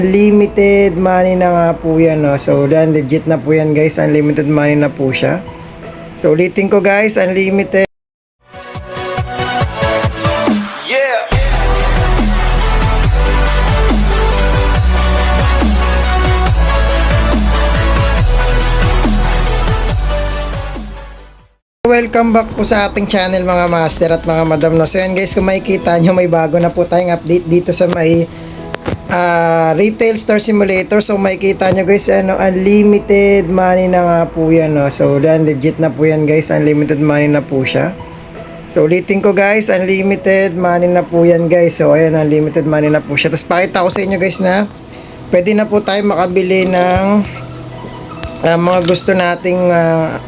Unlimited money na nga po yan, no? So, legit na po yan, guys. Unlimited money na po siya. So, ulitin ko, guys. Unlimited. Yeah. Welcome back po sa ating channel, mga master at mga madam, no? So, yan, guys. Kung makikita nyo, may bago na po tayong update dito sa may retail store simulator. So makikita nyo, guys, unlimited money na nga po yan, no? So legit na po yan, guys. Unlimited money na po siya. So ulitin ko, guys, unlimited money na po yan, guys. So ayan, unlimited money na po siya. Tapos pakita ko sa inyo, guys, na pwede na po tayo makabili ng mga gusto nating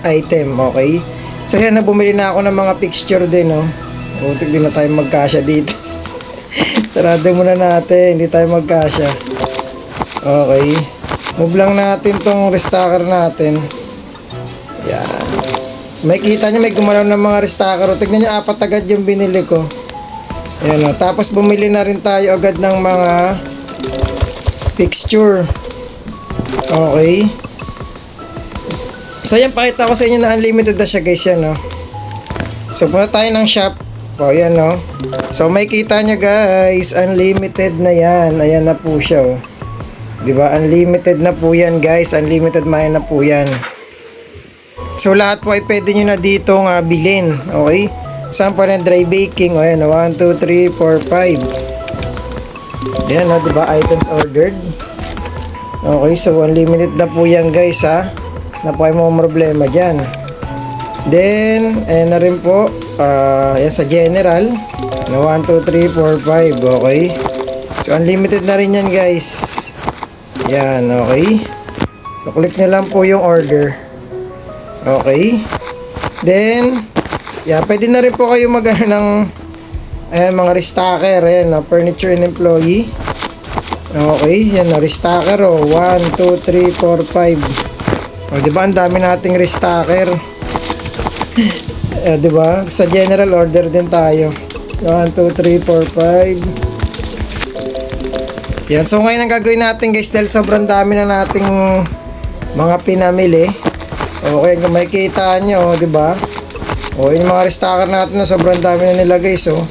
item. Okay, so ayan, bumili na ako ng mga fixture din, no? Utik din na tayo magkasya dito. Sarado muna natin, hindi tayo magkasya. Okay, move lang natin tong restacker natin. Yan, may kita nyo, may gumalaw ng mga restacker. Tignan nyo, 4 agad yung binili ko. Ayan, o. Tapos bumili na rin tayo agad ng mga fixture. Okay, so yan, pakita ko sa inyo na unlimited na siya, guys. Yan, o. So punta tayo ng shop. O, yan, o. So may kita nyo, guys, unlimited na yan. Ayan na po siya, oh. Diba? Unlimited na po yan, guys. Unlimited money na po yan. So lahat po ay pwede nyo na dito nga bilhin. Okay, saan pa rin dry baking. O, ayan, 1, 2, 3, 4, 5. Ayan, o, diba? Items ordered. Okay, so unlimited na po yan, guys, ha. Na po ay mga problema dyan. Then ayan na rin po, yan sa general na 1, 2, 3, 4, 5. Okay, so unlimited na rin yan, guys. Yan, okay. So click nyo lang po yung order. Okay, then yeah, pwede na rin po kayo mag-ano ng ayan, mga restocker. Ayan, furniture and employee. Okay, yan, restocker, 1, 2, 3, 4, 5. O, diba, ang dami nating restocker. Diba? Sa general order din tayo. 1, 2, 3, 4, 5. Yan. So ngayon ang gagawin natin, guys, dahil sobrang dami na nating mga pinamili. Okay, kung makikita nyo, diba? O, yung mga restocker natin na sobrang dami na nila, guys. So,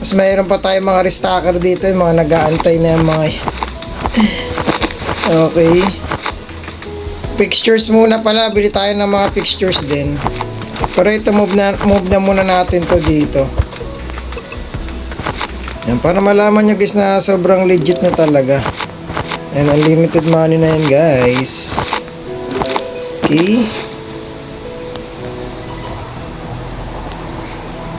mas mayroon pa tayo mga restocker dito, yung mga nag-aantay na yung mga okay, fixtures muna pala. Bili tayo ng mga fixtures din. Pero ito, move na muna natin to dito. Yan, para malaman nyo, guys, na sobrang legit na talaga. And unlimited money na yan, guys. Okay.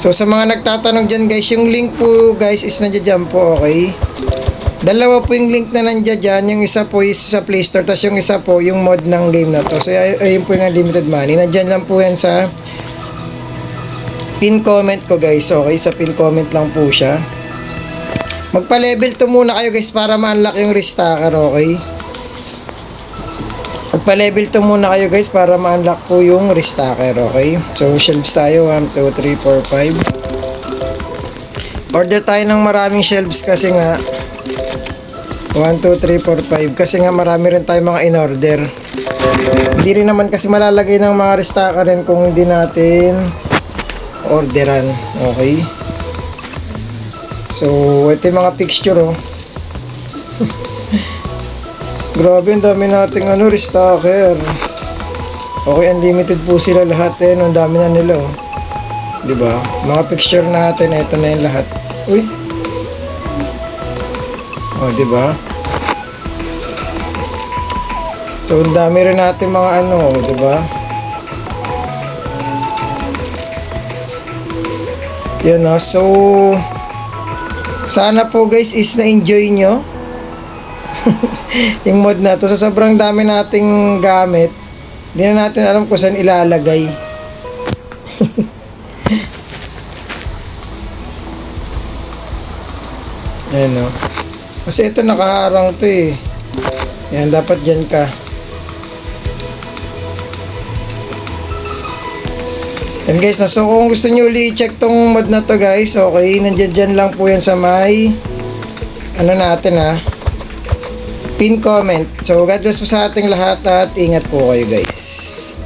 So sa mga nagtatanong dyan, guys, yung link po, guys, is nandiyan po. Okay, dalawa po yung link na nandiyan dyan. Yung isa po is sa Play Store, tapos yung isa po yung mod ng game na to. So ayun po yung unlimited money. Nandiyan lang po yan sa pin comment ko, guys. Okay, sa pin comment lang po siya. Magpa-level 2 muna kayo, guys, para ma-unlock yung restacker. Okay, magpa-level 2 muna kayo, guys, para ma-unlock po yung restacker. Okay, so shelves tayo, 1, 2, 3, 4, 5. Order tayo ng maraming shelves kasi nga 1, 2, 3, 4, 5. Kasi nga marami rin tayo mga in-order. Hindi rin naman kasi malalagay ng mga restacker rin kung hindi natin orderan. Okay, so ito yung mga fixture, oh. Grabe, ang dami nating restacker. Okay, unlimited po sila lahat, eh. Ang dami na nila, oh. Diba? Mga fixture natin, ito na yung lahat. Uy, oh, diba? So ang dami rin natin mga diba? Yun, no? So sana po, guys, is na-enjoy nyo yung mod na to. Sa sobrang dami nating gamit, hindi na natin alam kung saan ilalagay. Ayan, no? Kasi ito nakaharang to, eh. Yan, dapat dyan ka. Yan, guys, so kung gusto nyo ulit i-check tong mod na to, guys, okay, nandiyan dyan lang po yan sa may natin, pin comment. So God bless po sa ating lahat at ingat po kayo guys.